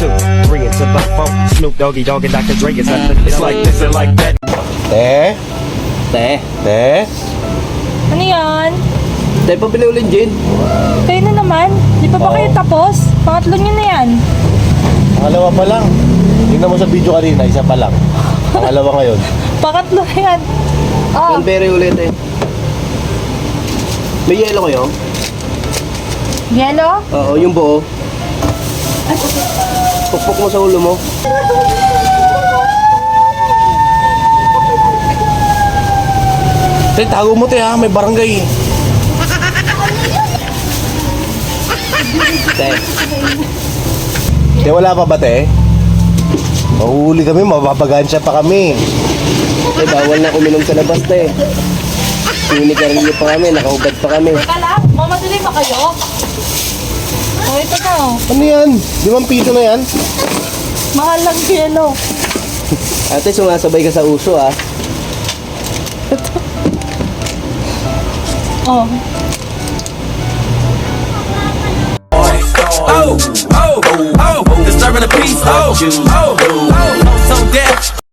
2, 3 into the 4. Snoop Doggy Dogg and Dr. Dre is at the. It's like this and like that. Te? Te? Ano yan? Tayo pa pili ulit, Jane. Kayo na naman? Di pa ba kayo tapos? Pangatlo nyo na yan. Pangalawa pa lang. Tingnan mo sa video kanina, isa pa lang. Pangalawa ngayon. Pangatlo na yan. Oh, Yung pere ulit eh. May yelo kayo? yelo? Oo, yung buo. Pukpok mo sa ulo mo. Te, tago mo te ha, may barangay. Te, Te, wala pa ba te? Mahuli kami, mababagansya pa kami. bawal na uminom sa labas, te. Sinikarilyo pa kami, nakaubad pa kami. Teka lang, mamadali ba kayo? Oh, ito na oh. Ano yan? 5 piso na yan? Mahal lang yelo. Ate, sumasabay ka sa uso, ah. Oh. Disturbing the peace. So deaf.